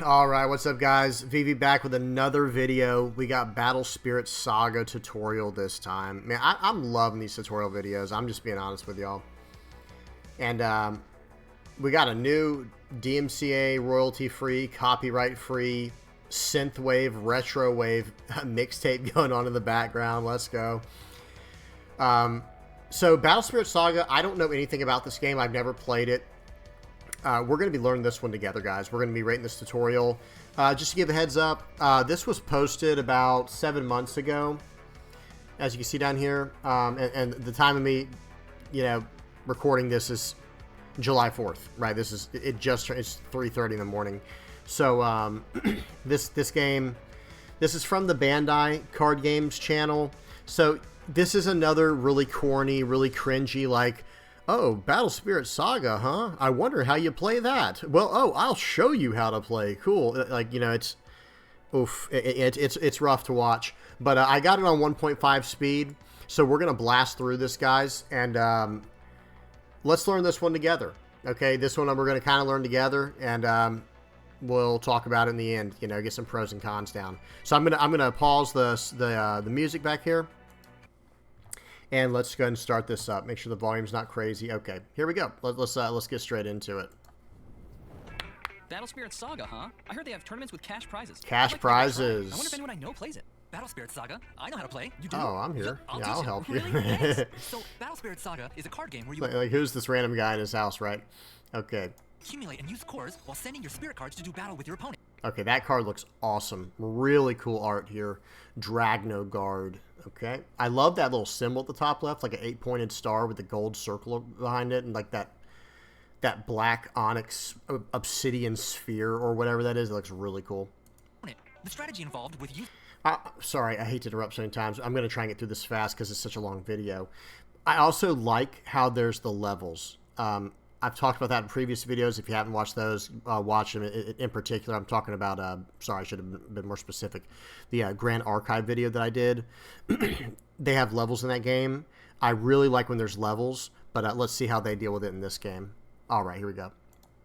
Alright, what's up guys? VV back with another video. We got Battle Spirit Saga tutorial this time. Man, I'm loving these tutorial videos. I'm just being honest with y'all. And we got a new DMCA royalty-free, copyright-free, synthwave, retro wave mixtape going on in the background. Let's go. So Battle Spirit Saga, I don't know anything about this game. I've never played it. We're going to be learning this one together, guys. We're going to be rating this tutorial. Just to give a heads up, this was posted about 7 months ago, as you can see down here. And the time of me, recording this is July 4th, right? It's 3:30 in the morning. So this game, this is from the Bandai Card Games channel. So this is another really corny, really cringy, like, oh, Battle Spirit Saga, huh? I wonder how you play that. Well, oh, I'll show you how to play. Cool. Like, it's oof. It's rough to watch. But I got it on 1.5 speed, so we're gonna blast through this, guys, and let's learn this one together. Okay, this one we're gonna kind of learn together, and we'll talk about it in the end. Get some pros and cons down. So I'm gonna pause the music back here. And let's go ahead and start this up. Make sure the volume's not crazy. Okay, here we go. Let's get straight into it. Battle Spirit Saga, huh? I heard they have tournaments with cash prizes. Cash prizes. I wonder if anyone I know plays it. Battle Spirit Saga, I know how to play. You do? Oh, I'm here. Yeah, I'll help you. Really? So, Battle Spirit Saga is a card game where you like who's this random guy in his house, right? Okay. accumulate and use cores while sending your spirit cards to do battle with your opponent. Okay, that card looks awesome. Really cool art here. Dragno Guard. Okay. I love that little symbol at the top left, like an 8-pointed star with a gold circle behind it, and like that black onyx obsidian sphere or whatever that is. It looks really cool. The strategy involved with you. Sorry, I hate to interrupt so many times. I'm going to try and get through this fast because it's such a long video. I also like how there's the levels. I've talked about that in previous videos. If you haven't watched those, watch them. In particular, I'm talking about, sorry, I should have been more specific. The Grand Archive video that I did. They have levels in that game. I really like when there's levels, but let's see how they deal with it in this game. All right, here we go.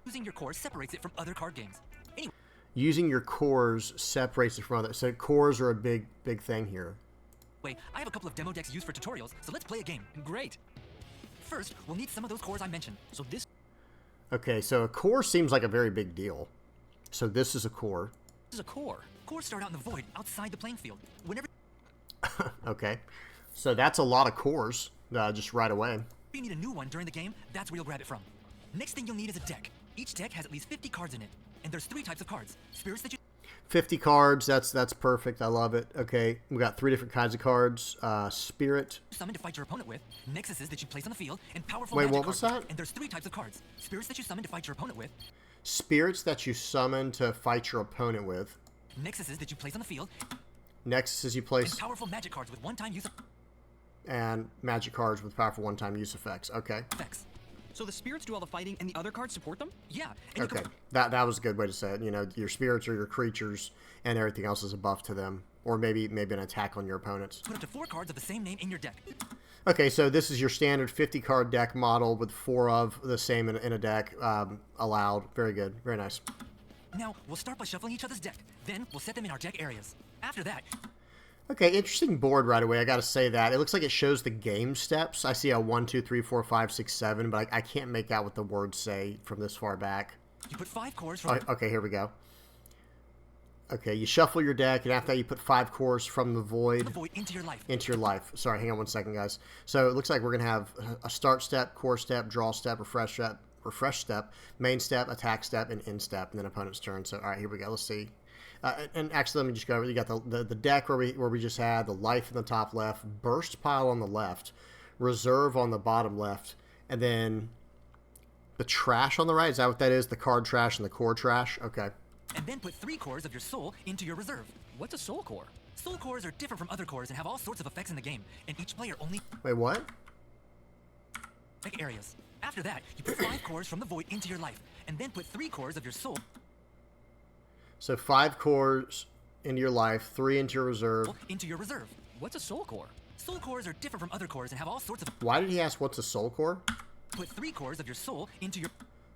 Using your cores separates it from other card games. Anyway. Using your cores separates it from other. So cores are a big thing here. Wait, I have a couple of demo decks used for tutorials, so let's play a game. Great. First, we'll need some of those cores I mentioned. So this... Okay, so a core seems like a very big deal. So this is a core. This is a core. Cores start out in the void, outside the playing field. Whenever... Okay. So that's a lot of cores, just right away. If you need a new one during the game, that's where you'll grab it from. Next thing you'll need is a deck. Each deck has at least 50 cards in it. And there's 3 types of cards. Spirits that you... 50 cards, that's perfect. I love it. Okay, we got 3 different kinds of cards. Spirit. Summon to fight your opponent with, nexuses that you place on the field, and powerful Wait, magic what was cards. that? And there's 3 types of cards. Spirits that you summon to fight your opponent with. Spirits that you summon to fight your opponent with. Nexuses that you place on the field. Nexuses you place. And powerful magic cards with one-time use. And magic cards with powerful one-time use effects. Okay. Effects. So the spirits do all the fighting and the other cards support them? Yeah. And Okay. That was a good way to say it. You know, your spirits are your creatures, and everything else is a buff to them. Or maybe an attack on your opponents. Put up to 4 cards of the same name in your deck. Okay, so this is your standard 50-card deck model with 4 of the same in a deck allowed. Very good. Very nice. Now, we'll start by shuffling each other's deck. Then, we'll set them in our deck areas. After that... Okay, interesting board right away. I gotta say that. It looks like it shows the game steps. I see a 1, 2, 3, 4, 5, 6, 7, but I can't make out what the words say from this far back. You put 5 cores from... Okay, here we go. Okay, you shuffle your deck, and after that you put 5 cores from the void... into your life. Into your life. Sorry, hang on one second, guys. So it looks like we're gonna have a start step, core step, draw step, refresh step, main step, attack step, and end step, and then opponent's turn. So, all right, here we go. Let's see. And actually, let me just go over. You got the deck where we just had the life in the top left, burst pile on the left, reserve on the bottom left, and then the trash on the right. Is that what that is? The card trash and the core trash. Okay. And then put 3 cores of your soul into your reserve. What's a soul core? Soul cores are different from other cores and have all sorts of effects in the game. And each player only... Wait, what? Deck areas. After that, you put 5 cores from the void into your life, and then put 3 cores of your soul... So 5 cores into your life, 3 into your reserve. Into your reserve. What's a soul core? Soul cores are different from other cores and have all sorts of... Why did he ask what's a soul core? Put 3 cores of your soul into your...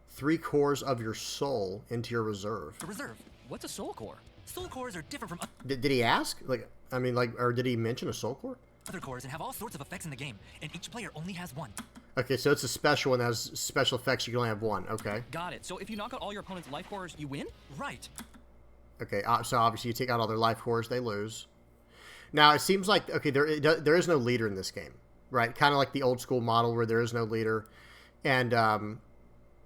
3 cores of your soul into your reserve. The reserve. What's a soul core? Soul cores are different from Did he ask? Like, I mean, like, or did he mention a soul core? other cores and have all sorts of effects in the game, and each player only has one. Okay, so it's a special one that has special effects. You can only have one. Okay. Got it. So if you knock out all your opponent's life cores, you win? Right. Okay, so obviously you take out all their life cores, they lose. Now, it seems like, okay, there is no leader in this game, right? Kind of like the old school model where there is no leader. And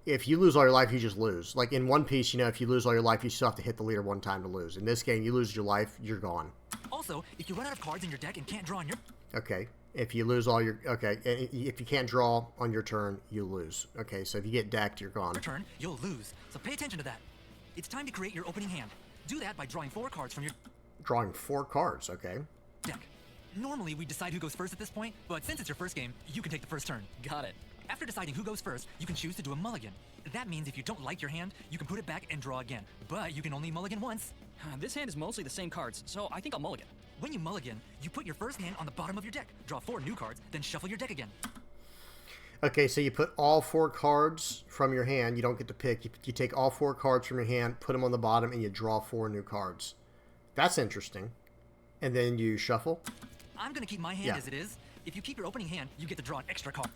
if you lose all your life, you just lose. Like in One Piece, you know, if you lose all your life, you still have to hit the leader one time to lose. In this game, you lose your life, you're gone. Also, if you run out of cards in your deck and can't draw on your Okay, if you lose all your... Okay, if you can't draw on your turn, you lose. Okay, so if you get decked, you're gone. turn, you'll lose. So pay attention to that. It's time to create your opening hand. Do that by drawing 4 cards from your Drawing 4 cards, okay. deck. Normally, we decide who goes first at this point, but since it's your first game, you can take the first turn. Got it. After deciding who goes first, you can choose to do a mulligan. That means if you don't like your hand, you can put it back and draw again. But you can only mulligan once. This hand is mostly the same cards, so I think I'll mulligan. When you mulligan, you put your first hand on the bottom of your deck, draw 4 new cards, then shuffle your deck again. Okay, so you put all 4 cards from your hand. You don't get to pick. You take all 4 cards from your hand, put them on the bottom, and you draw 4 new cards. That's interesting. And then you shuffle. I'm gonna keep my hand as it is. If you keep your opening hand, you get to draw an extra card.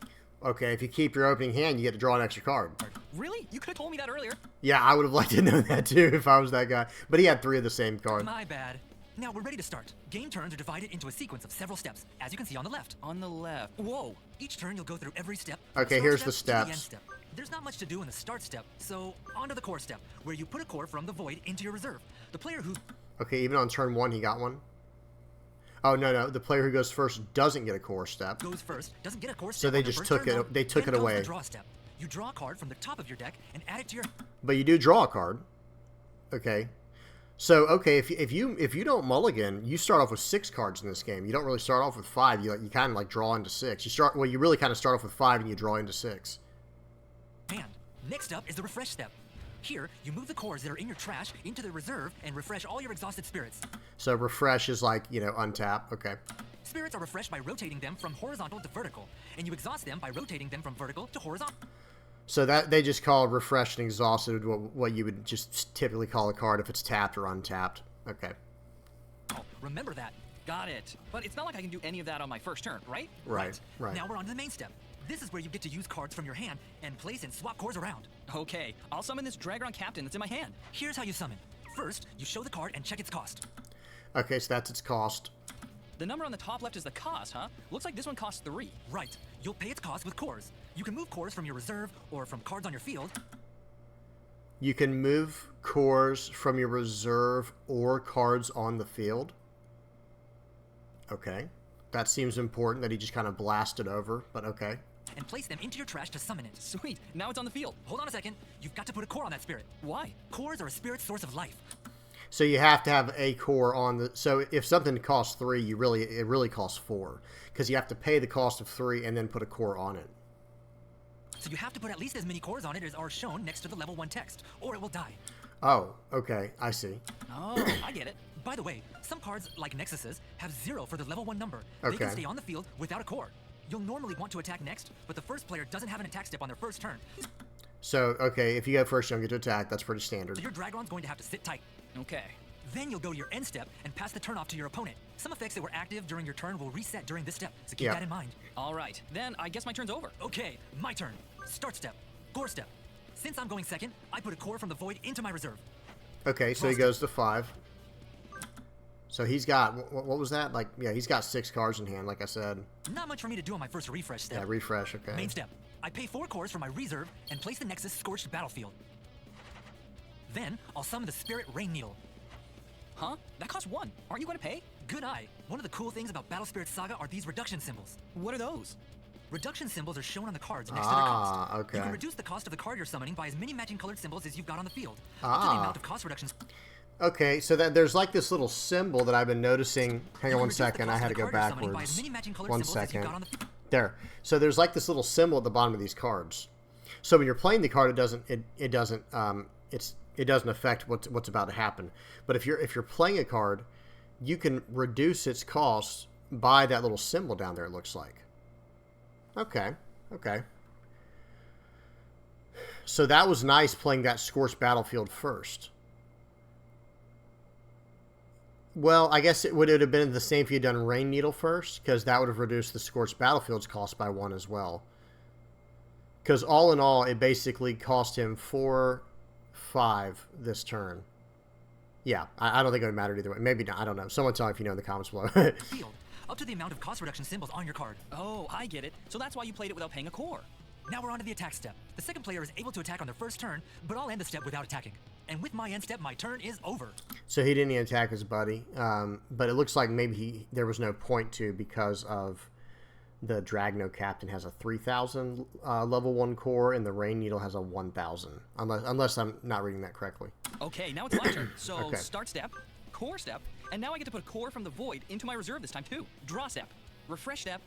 Okay, if you keep your opening hand, you get to draw an extra card. Really? You could have told me that earlier. Yeah, I would have liked to know that too if I was that guy. But he had 3 of the same card. My bad. Now we're ready to start. Game turns are divided into a sequence of several steps, as you can see on the left. On the left. Whoa. Each turn you'll go through every step. from Okay, start here's the step to end steps. step. There's not much to do in the start step, so on to the core step, where you put a core from the void into your reserve. The player who Okay, even on turn 1, he got one. Oh, no. The player who goes first doesn't get a core step. goes first doesn't get a core step. So they on their just first took turn, it- though. they took Then it comes away. The draw step. You draw a card from the top of your deck and add it to your. But you do draw a card. Okay. So, okay, if you don't mulligan, you start off with 6 cards in this game. You don't really start off with 5. You kind of like draw into 6. You really kind of start off with 5 and you draw into 6. hand. Next up is the refresh step. Here, you move the cores that are in your trash into the reserve and refresh all your exhausted spirits. So refresh is like, untap. Okay. Spirits are refreshed by rotating them from horizontal to vertical, and you exhaust them by rotating them from vertical to horizontal. So that they just call refreshed and exhausted what you would just typically call a card if it's tapped or untapped. Okay. Remember that. Got it. But it's not like I can do any of that on my first turn, right? Right. Now we're on to the main step. This is where you get to use cards from your hand and place and swap cores around. Okay, I'll summon this Dragon Captain that's in my hand. Here's how you summon. First, you show the card and check its cost. Okay, so that's its cost. The number on the top left is the cost, huh? Looks like this one costs 3. Right. You'll pay its cost with cores. You can move cores from your reserve or from cards on your field. You can move cores from your reserve or cards on the field. Okay. That seems important that he just kind of blasted over, but okay. And place them into your trash to summon it. Sweet, now it's on the field. Hold on a second. You've got to put a core on that spirit. Why? Cores are a spirit's source of life. So you have to have a core on the... So if something costs 3, it really costs 4. Because you have to pay the cost of 3 and then put a core on it. So you have to put at least as many cores on it as are shown next to the level 1 text, or it will die. Oh, okay. I see. Oh, I get it. By the way, some cards, like Nexuses, have 0 for the level 1 number. They Okay. can stay on the field without a core. You'll normally want to attack next, but the first player doesn't have an attack step on their first turn. So, okay, if you go first, you don't get to attack. That's pretty standard. So your Dragon's going to have to sit tight. Okay. Then you'll go to your end step and pass the turn off to your opponent. Some effects that were active during your turn will reset during this step, so keep Yeah. that in mind. All right, then I guess my turn's over. Okay, my turn. Start step. Core step. Since I'm going second, I put a core from the void into my reserve. Okay, so he goes to 5. So he's got... What was that? Like, yeah, he's got 6 cards in hand, like I said. Not much for me to do on my first refresh step. Yeah, refresh, okay. Main step. I pay 4 cores from my reserve and place the Nexus Scorched Battlefield. Then, I'll summon the Spirit Rain Needle. Huh? That costs 1. Aren't you going to pay? Good eye. One of the cool things about Battle Spirit Saga are these reduction symbols. What are those? Reduction symbols are shown on the cards next to their cost. okay. You can reduce the cost of the card you're summoning by as many matching colored symbols as you've got on the field. Ah. Up to the amount of cost reductions. Okay, so that there's like this little symbol that I've been noticing. Hang You on can one reduce the second. I cost had of to the go card you're summoning by as backwards. many matching colored One symbols as you've second. got on the field. There. So there's like this little symbol at the bottom of these cards. So when you're playing the card, it doesn't affect what's about to happen. But if you're playing a card, you can reduce its cost by that little symbol down there. It looks like. Okay. So that was nice playing that Scorched Battlefield first. Well, I guess it would have been the same if you'd done Rain Needle first, because that would have reduced the Scorched Battlefield's cost by 1 as well. Because all in all, it basically cost him 4, 5 this turn. Yeah, I don't think it would matter either way. Maybe not. I don't know. Someone tell me if you know in the comments below. Field, up to the amount of cost reduction symbols on your card. Oh, I get it. So that's why you played it without paying a core. Now we're on to the attack step. The second player is able to attack on their first turn, but I'll end the step without attacking. And with my end step, my turn is over. So he didn't even attack his buddy, but it looks like maybe there was no point to because of the Dragno Captain has a 3,000 level 1 core, and the Rain Needle has a 1,000, unless I'm not reading that correctly. Okay, now it's my turn. So Okay. start step, core step, and now I get to put a core from the void into my reserve this time too. Draw step, refresh step.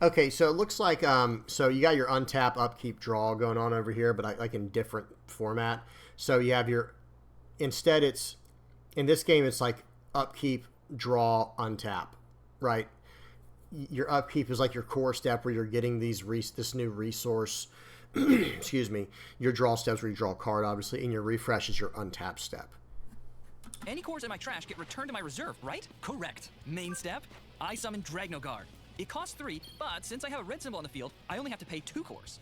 Okay, so it looks like so you got your untap, upkeep, draw going on over here, but like in different format. So you have your instead it's in this game it's like upkeep, draw, untap, right? Your upkeep is like your core step where you're getting this new resource. Excuse me. Your draw steps where you draw a card, obviously, and your refresh is your untap step. Any cores in my trash get returned to my reserve, right? Correct. Main step, I summon Dragnogard. It costs 3, but since I have a red symbol on the field, I only have to pay 2 cores.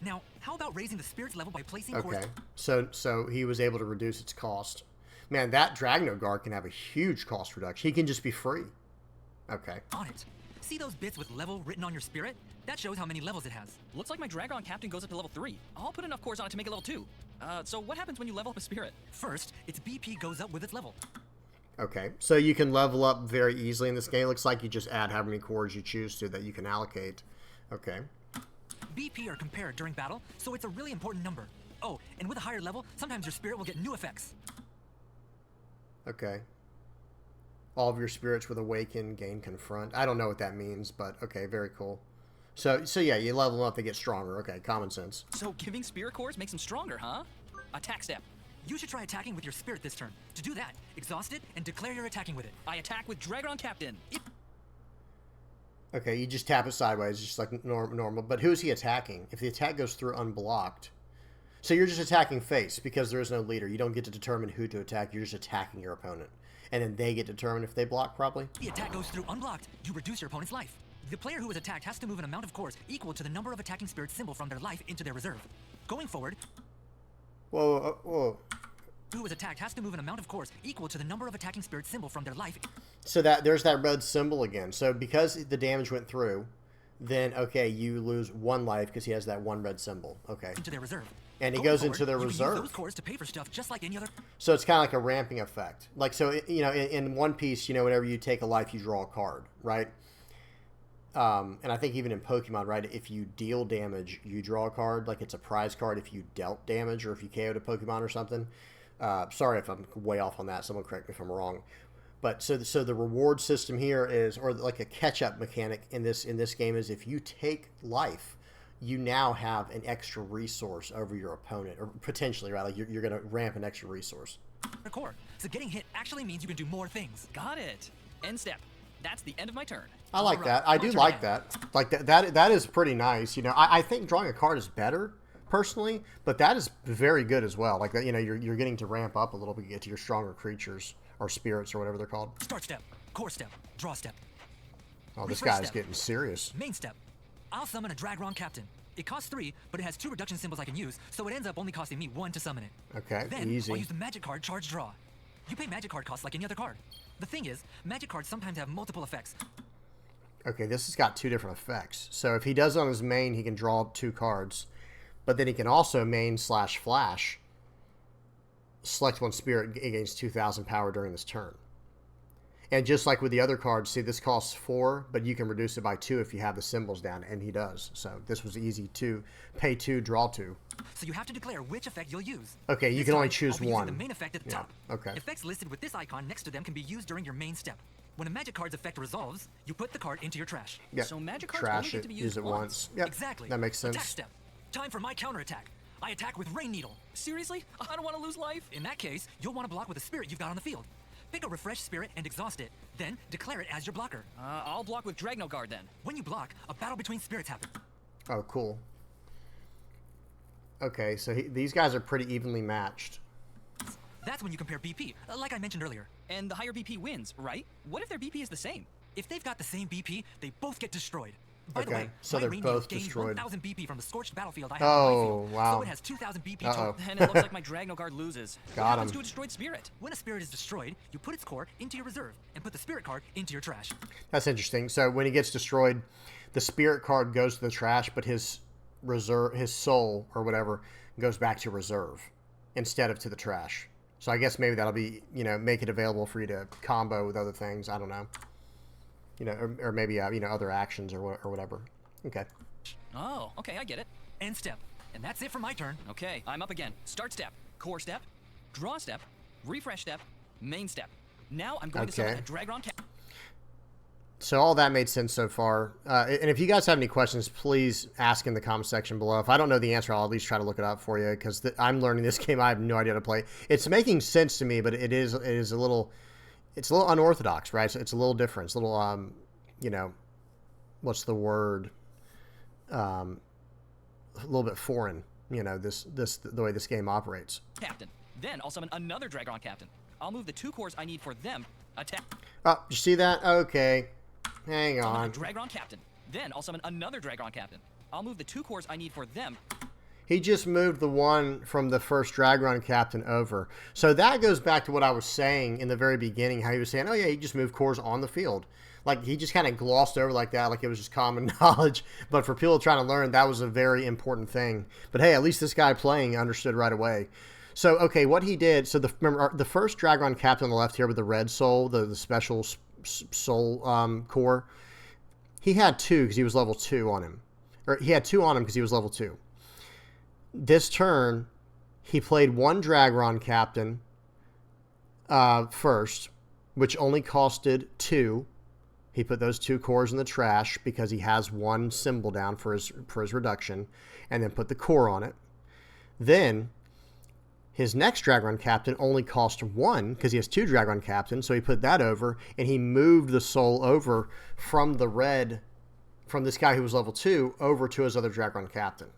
Now, how about raising the spirit's level by placing Okay, cores? so he was able to reduce its cost. Man, that Dragnogard can have a huge cost reduction. He can just be free. Okay. On it. See those bits with level written on your spirit? That shows how many levels it has. Looks like my Dragon Captain goes up to level 3. I'll put enough cores on it to make it level 2. So what happens when you level up a spirit? First, its BP goes up with its level. Okay, so you can level up very easily in this game. Looks like you just add how many cores you choose to that you can allocate. Okay. BP are compared during battle, so it's a really important number. Oh, and with a higher level, sometimes your spirit will get new effects. Okay. All of your spirits with awaken gain confront. I don't know what that means, but okay, very cool. So yeah, you level them up, they get stronger. Okay, common sense. So giving spirit cores makes them stronger, huh? Attack step. You should try attacking with your spirit this turn. To do that, exhaust it and declare you're attacking with it. I attack with Dragon Captain. Okay, you just tap it sideways, just like normal. But who is he attacking? If the attack goes through unblocked. So you're just attacking face because there is no leader. You don't get to determine who to attack. You're just attacking your opponent. And then they get to determine if they block properly? If the attack goes through unblocked, you reduce your opponent's life. The player who is attacked has to move an amount of cores equal to the number of attacking spirit symbol from their life into their reserve. Going forward, Whoa. who was attacked has to move an amount of cores equal to the number of attacking spirit symbol from their life. So there's that red symbol again. So because the damage went through, then, okay, you lose 1 life because he has that 1 red symbol. Okay. Into their reserve. And he Going goes forward, into their you can use reserve. those cores to pay for stuff just like any other. So it's kind of like a ramping effect. Like, so, in One Piece, whenever you take a life, you draw a card, right? And I think even in Pokemon, right, if you deal damage, you draw a card. Like, it's a prize card if you dealt damage or if you KO'd a Pokemon or something. Sorry if I'm way off on that. Someone correct me if I'm wrong. But so the reward system here is, or like a catch-up mechanic in this game is if you take life, you now have an extra resource over your opponent, or potentially, right? Like you're going to ramp an extra resource. Core. So getting hit actually means you can do more things. Got it. End step. That's the end of my turn. I like Alright, that. I do my turn like again. that. Like that is pretty nice. I think drawing a card is better personally, but that is very good as well. Like that, you're getting to ramp up a little bit to get to your stronger creatures or spirits or whatever they're called. Start step, core step, draw step. Oh, this Refresh guy's step. getting serious. Main step. I'll summon a Dragron Captain. It costs 3, but it has 2 reduction symbols I can use, so it ends up only costing me 1 to summon it. Okay, Then easy. I'll use the magic card charge draw. You pay magic card costs like any other card. The thing is, magic cards sometimes have multiple effects. Okay, this has got 2 different effects. So if he does it on his main, he can draw 2 cards. But then he can also main/flash. Select 1 spirit gains 2,000 power during this turn. And just like with the other cards, see this costs 4, but you can reduce it by 2 if you have the symbols down, and he does. So this was easy to pay 2, draw 2. So you have to declare which effect you'll use. Okay, you This can only time, choose I'll be using one. the main effect at the Yeah, top. okay. Effects listed with this icon next to them can be used during your main step. When a magic card's effect resolves, you put the card into your trash. Yeah, So magic cards trash only get it, to be use used it once. Yep, Exactly. that makes sense. Attack step. Time for my counterattack. I attack with Rain Needle. Seriously? I don't want to lose life. In that case, you'll want to block with a spirit you've got on the field. Pick a refresh spirit and exhaust it, then declare it as your blocker. I'll block with Dragnogard then. When you block, a battle between spirits happens. Oh, cool. Okay, so these guys are pretty evenly matched. That's when you compare BP, like I mentioned earlier. And the higher BP wins, right? What if their BP is the same? If they've got the same BP, they both get destroyed. By the Okay, way, so my they're rain both needle gained destroyed. 1,000 BP from the scorched battlefield I have on my Oh, field. wow. So it has 2,000 BP Uh-oh. total. And it looks like my Dragno Guard loses. Got What happens him. to a destroyed spirit? When a spirit is destroyed, you put its core into your reserve and put the spirit card into your trash. That's interesting. So when he gets destroyed, the spirit card goes to the trash, but his reserve, his soul or whatever, goes back to reserve instead of to the trash. So I guess maybe that'll be, make it available for you to combo with other things. I don't know. Or maybe, other actions or whatever. Okay. Oh, okay, I get it. End step. And that's it for my turn. Okay, I'm up again. Start step, core step, draw step, refresh step, main step. Now I'm going to summon a Dragron Captain. So all that made sense so far. And if you guys have any questions, please ask in the comment section below. If I don't know the answer, I'll at least try to look it up for you because I'm learning this game. I have no idea how to play. It's making sense to me, but it is a little unorthodox, right? So it's a little different. It's a little, what's the word? A little bit foreign, the way this game operates. Captain. Then I'll summon another Dragron Captain. I'll move the 2 cores I need for them. Attack. Oh, you see that? Okay. Hang on. Dragron Captain. Then I'll summon another Dragron Captain. I'll move the 2 cores I need for them. He just moved the one from the first Dragron Captain over. So that goes back to what I was saying in the very beginning, how he was saying, oh yeah, he just moved cores on the field. Like, he just kind of glossed over like that, like it was just common knowledge. But for people trying to learn, that was a very important thing. But hey, at least this guy playing understood right away. So, okay, what he did, so remember, the first Dragron Captain on the left here with the red soul, the special soul core, he had 2 because he was level 2 on him. Or he had 2 on him because he was level 2. This turn, he played 1 Dragron Captain first, which only costed 2. He put those 2 cores in the trash because he has 1 symbol down for his reduction, and then put the core on it. Then his next Dragron Captain only cost 1 because he has 2 Dragron Captains, so he put that over, and he moved the soul over from the red, from this guy who was level 2, over to his other Dragron Captain.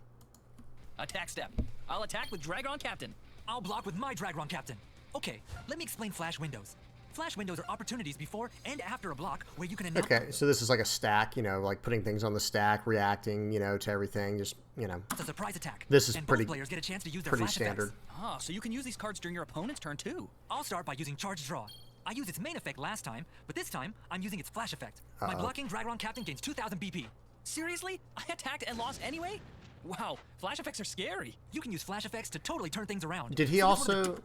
Attack step. I'll attack with Dragron Captain. I'll block with my Dragron Captain. Okay, let me explain flash windows. Flash windows are opportunities before and after a block where you can announce... Okay, so this is like a stack, like putting things on the stack, reacting, to everything, just, It's a surprise attack. This is and pretty, both players get a chance to use their pretty flash standard. effects. Ah, so you can use these cards during your opponent's turn too. I'll start by using Charge Draw. I used its main effect last time, but this time, I'm using its flash effect. My blocking Dragron Captain gains 2,000 BP. Seriously? I attacked and lost anyway? Wow, flash effects are scary. You can use flash effects to totally turn things around. Did he also...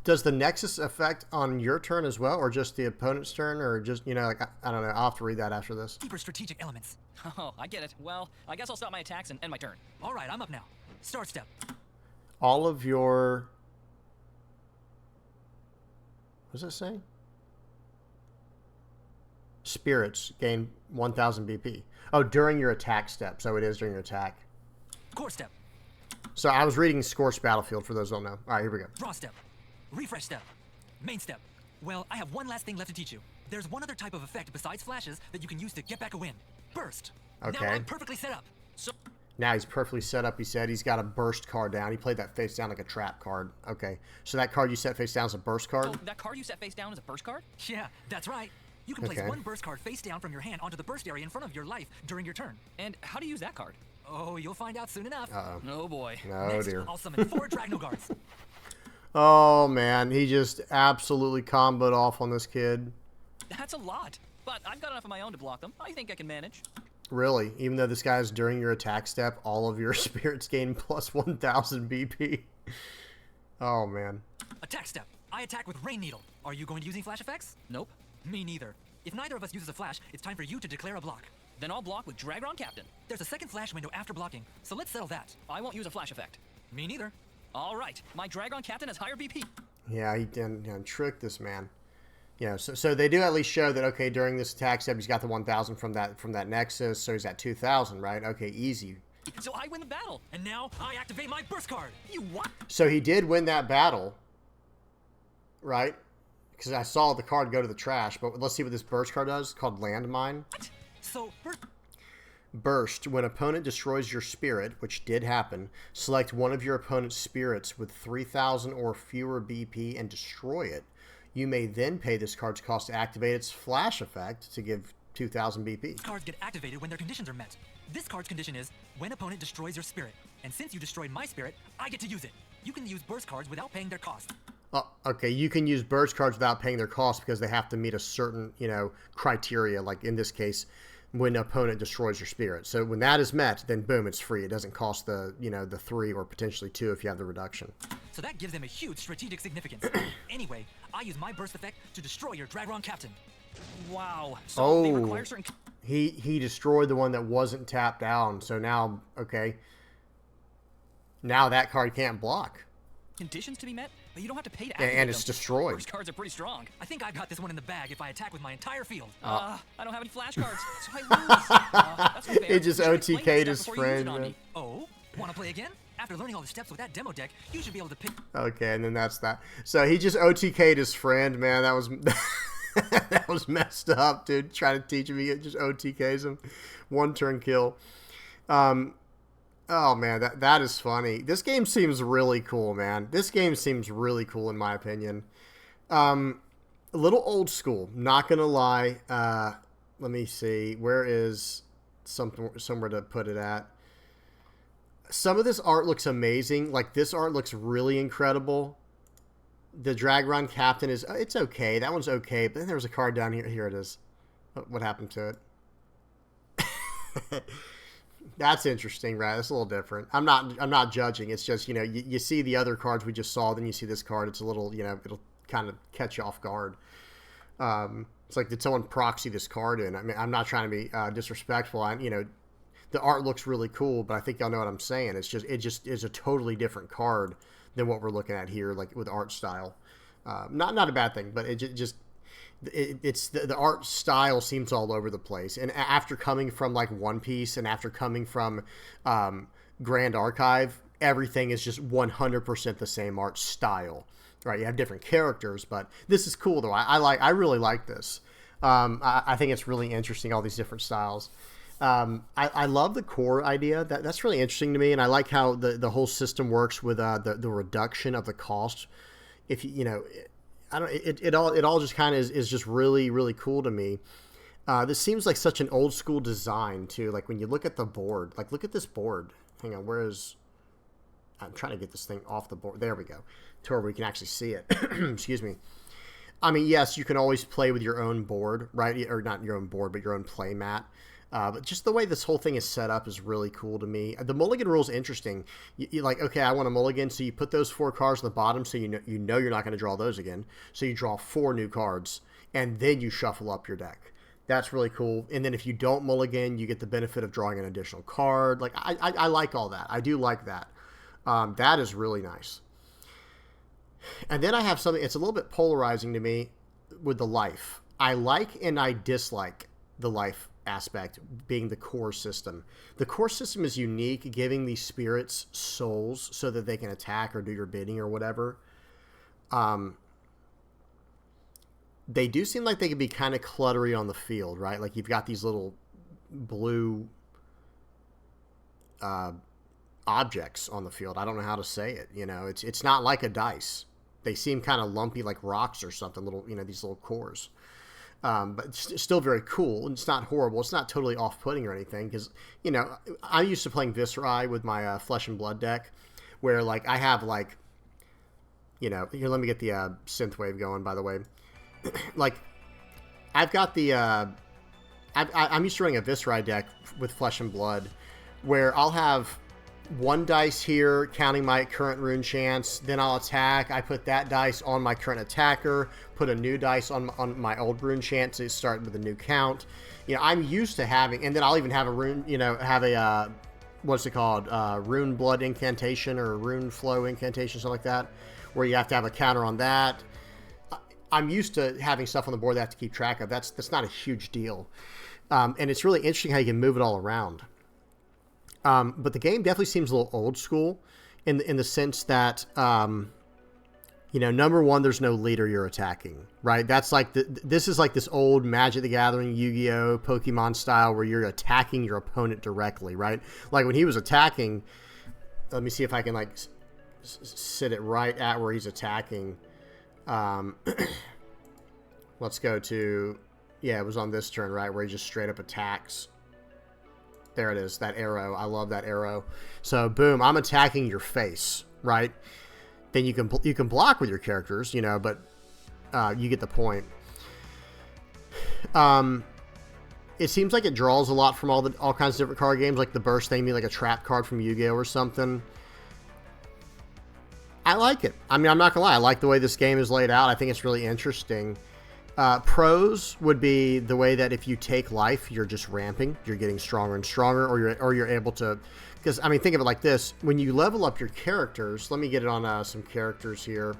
Does the Nexus affect on your turn as well, or just the opponent's turn, or just, I don't know. I'll have to read that after this. Super strategic elements. Oh, I get it. Well, I guess I'll stop my attacks and end my turn. All right, I'm up now. Start step. All of your... What does it say? Spirits gain 1,000 BP. Oh, during your attack step. So it is during your attack. Core step. So I was reading Scorched Battlefield for those who don't know. All right, here we go. Draw step. Refresh step. Main step. Well, I have one last thing left to teach you. There's one other type of effect besides flashes that you can use to get back a win. Burst. Okay. Now I'm perfectly set up. So Now he's perfectly set up, he said. He's got a burst card down. He played that face down like a trap card. Okay. So that card you set face down is a burst card? oh, that card you set face down is a burst card? Yeah, that's right. You can place Okay. one burst card face down from your hand onto the burst area in front of your life during your turn. And how to use that card? Oh, you'll find out soon enough. Uh-oh. Oh boy. Oh, Next, dear. I'll summon 4 Dragno Guards. Oh, man. He just absolutely comboed off on this kid. That's a lot. But I've got enough of my own to block them. I think I can manage. Really? Even though this guy's during your attack step, all of your spirits gain plus 1,000 BP. Oh, man. Attack step. I attack with Rain Needle. Are you going to using flash effects? Nope. Me neither. If neither of us uses a flash, it's time for you to declare a block. Then I'll block with Dragron Captain. There's a second flash window after blocking, so let's settle that. I won't use a flash effect. Me neither. All right. My Dragron Captain has higher BP. Yeah, he didn't trick this man. Yeah, so they do at least show that, okay, during this attack step, he's got the 1,000 from that Nexus, so he's at 2,000, right? Okay, easy. So I win the battle. And now I activate my burst card. You what? So he did win that battle, right? Because I saw the card go to the trash, but let's see what this burst card does. It's called Landmine. So, Burst. When opponent destroys your spirit, which did happen, select one of your opponent's spirits with 3,000 or fewer BP and destroy it. You may then pay this card's cost to activate its flash effect to give 2,000 BP. Cards get activated when their conditions are met. This card's condition is when opponent destroys your spirit. And since you destroyed my spirit, I get to use it. You can use burst cards without paying their cost. Oh, okay, you can use burst cards without paying their cost because they have to meet a certain, criteria. Like in this case, when an opponent destroys your spirit. So when that is met, then boom, it's free. It doesn't cost the 3 or potentially 2 if you have the reduction. So that gives them a huge strategic significance. Anyway, I use my burst effect to destroy your Dragron captain. Wow. So they Oh, require certain he destroyed the one that wasn't tapped down. So now, okay, now that card can't block. conditions to be met, but you don't have to pay to activate And it's them. destroyed. Burst cards are pretty strong. I think I've got this one in the bag if I attack with my entire field. I don't have any flash cards, so I lose. That's unfair. He just You should explain OTK'd the his step before you use it friend, on man. me. Oh, want to play again? After learning all the steps with that demo deck, you should be able to pick... Okay, and then that's that. So he just OTK'd his friend, man. That was that was messed up, dude. Trying to teach him, he just OTKs him. 1 turn kill. Oh man, that is funny. This game seems really cool, man. This game seems really cool in my opinion. A little old school, not gonna lie. Let me see. Where is somewhere to put it at? Some of this art looks amazing. Like this art looks really incredible. The Dragron Captain is, it's okay. That one's okay. But then there was a card down here. Here it is. What happened to it? That's interesting, right? That's a little different. I'm not judging. It's just, you see the other cards we just saw, then you see this card. It's a little, it'll kind of catch you off guard. It's like, did someone proxy this card in? I mean, I'm not trying to be disrespectful. The art looks really cool, but I think y'all know what I'm saying. It just is a totally different card than what we're looking at here, like with art style. Not a bad thing, but it's the art style seems all over the place. And after coming from like One Piece and after coming from Grand Archive, everything is just 100% the same art style, right? You have different characters, but this is cool though. I really like this. I think it's really interesting, all these different styles. I love the core idea. That's really interesting to me, and I like how the whole system works with the reduction of the cost. If I don't. It all just kind of is just really, really cool to me. This seems like such an old school design too. Like when you look at the board, like look at this board. Hang on, where is? I'm trying to get this thing off the board. There we go, to where we can actually see it. Excuse me. I mean, yes, you can always play with your own board, right? Or not your own board, but your own play mat. But just the way this whole thing is set up is really cool to me. The mulligan rule is interesting. You like, okay, I want a mulligan, so you put those 4 cards on the bottom, so you know you're not going to draw those again. So you draw 4 new cards, and then you shuffle up your deck. That's really cool. And then if you don't mulligan, you get the benefit of drawing an additional card. Like I like all that. I do like that. That is really nice. And then I have something. It's a little bit polarizing to me with the life. I like and I dislike the life aspect being the core system. The core system is unique, giving these spirits souls so that they can attack or do your bidding or whatever. They do seem like they can be kind of cluttery on the field, right? Like you've got these little blue objects on the field. I don't know how to say it. It's not like a dice. They seem kind of lumpy, like rocks or something. Little, these little cores. But it's still very cool. It's not horrible. It's not totally off-putting or anything because, I'm used to playing Viscerai with my Flesh and Blood deck where, like, I have, like, here, let me get the synthwave going, by the way. Like, I've got the, I'm used to running a Viscerai deck with Flesh and Blood where I'll have 1 dice here, counting my current rune chance. Then I'll attack. I put that dice on my current attacker. Put a new dice on my old rune chance to start with a new count. I'm used to having, and then I'll even have a rune. Have a what's it called? Rune blood incantation or rune flow incantation, something like that, where you have to have a counter on that. I'm used to having stuff on the board that I have to keep track of. That's not a huge deal, and it's really interesting how you can move it all around. But the game definitely seems a little old school in the sense that You know, number one, there's no leader you're attacking, right? That's like this is like this old Magic the Gathering, Yu-Gi-Oh, Pokemon style where you're attacking your opponent directly, right? Like when he was attacking, let me see if I can like sit it right at where he's attacking. Let's go to, yeah, it was on this turn, right, where he just straight up attacks. There it is, that arrow. I love that arrow. So boom, I'm attacking your face, right? Then you can block with your characters, you know, but you get the point. It seems like it draws a lot from all kinds of different card games, like the burst thing being like a trap card from Yu-Gi-Oh or something. I like it. I mean, I'm not gonna lie. I like the way this game is laid out. I think it's really interesting. Pros would be the way that if you take life, you're just ramping. You're getting stronger and stronger, or you're able to. Because, I mean, think of it like this. When you level up your characters, let me get it on some characters here.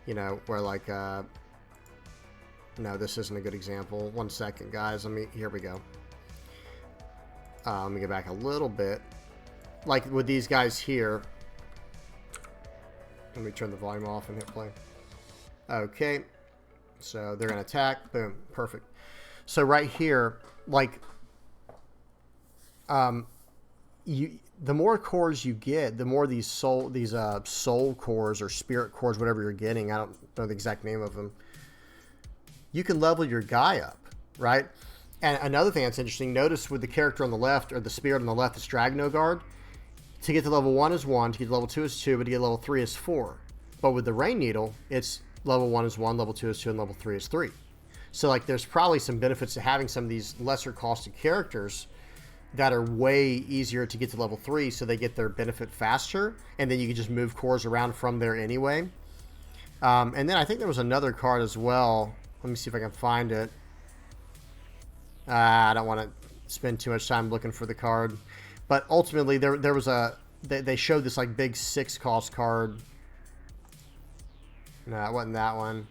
You know, where like, no, this isn't a good example. 1 second, guys. Here we go. Let me get back a little bit. Like with these guys here. Let me turn the volume off and hit play. Okay. So they're going to attack. Boom. Perfect. So right here, like, the more cores you get, the more these soul cores or spirit cores, whatever you're getting, I don't know the exact name of them, you can level your guy up, right? And another thing that's interesting, notice with the character on the left, or the spirit on the left, is Dragnogard. To get to level 1 is 1, to get to level 2 is 2, but to get to level 3 is 4. But with the Rain Needle, it's level 1 is 1, level 2 is 2, and level 3 is 3. So like there's probably some benefits to having some of these lesser costed characters that are way easier to get to level 3, so they get their benefit faster, and then you can just move cores around from there anyway. And then I think there was another card as well. Let me see if I can find it. I don't want to spend too much time looking for the card. But ultimately, there was they showed this like big 6-cost card. No, it wasn't that one.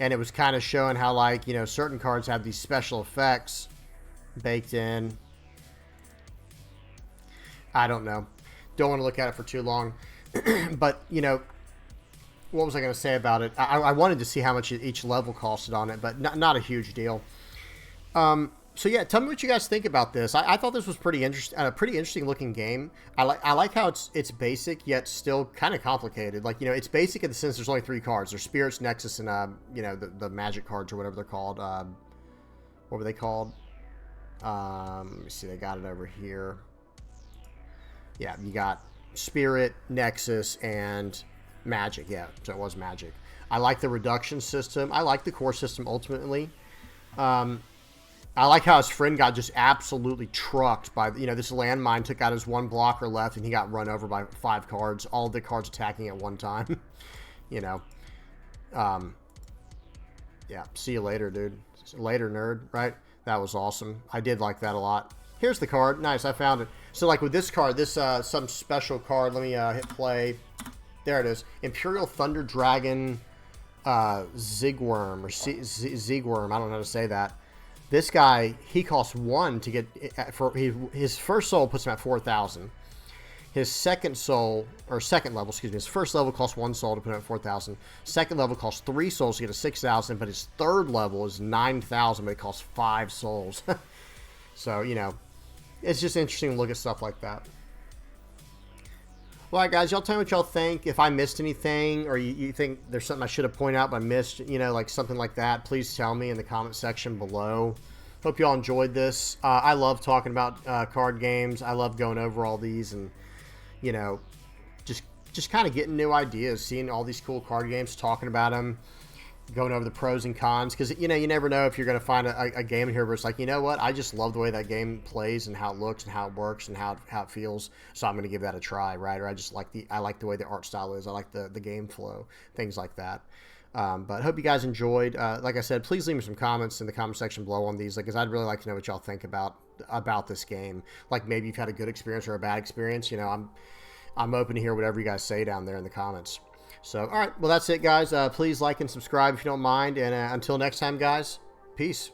And it was kind of showing how, like, you know, certain cards have these special effects baked in. I don't know. Don't want to look at it for too long. But, you know, what was I going to say about it? I wanted to see how much each level costed on it, but not a huge deal. So yeah, tell me what you guys think about this. I thought this was pretty interesting, a pretty interesting looking game. I like how it's basic yet still kind of complicated. Like, you know, it's basic in the sense there's only 3 cards. There's Spirits, Nexus, and you know, the magic cards or whatever they're called. What were they called? Let me see. They got it over here. Yeah, you got Spirit, Nexus, and Magic. Yeah, so it was Magic. I like the reduction system. I like the core system ultimately. I like how his friend got just absolutely trucked by, you know, this landmine took out his 1 blocker left and he got run over by 5 cards, all the cards attacking at one time. You know. Yeah, see you later, dude. Later, nerd, right? That was awesome. I did like that a lot. Here's the card. Nice, I found it. So, like with this card, this some special card. Let me hit play. There it is. Imperial Thunder Dragon Zigworm, or Zigworm. I don't know how to say that. This guy, he costs 1 to get, his first soul puts him at 4,000. His second soul, or second level, excuse me, his first level costs 1 soul to put him at 4,000. Second level costs 3 souls to get a 6,000, but his third level is 9,000, but it costs 5 souls. So, you know, it's just interesting to look at stuff like that. Well, all right, guys, y'all tell me what y'all think. If I missed anything, or you think there's something I should have pointed out but I missed, you know, like something like that, please tell me in the comment section below. Hope y'all enjoyed this. I love talking about card games. I love going over all these and, you know, just kind of getting new ideas, seeing all these cool card games, talking about them, going over the pros and cons, because, you know, you never know if you're going to find a game in here where it's like, you know what, I just love the way that game plays and how it looks and how it works and how it feels, so I'm going to give that a try, right? Or I like the way the art style is, I like the game flow, things like that. But hope you guys enjoyed. Like I said, please leave me some comments in the comment section below on these, because I'd really like to know what y'all think about this game. Like, maybe you've had a good experience or a bad experience. You know, I'm open to hear whatever you guys say down there in the comments. So, all right. Well, that's it, guys. Please like and subscribe if you don't mind. And until next time, guys, peace.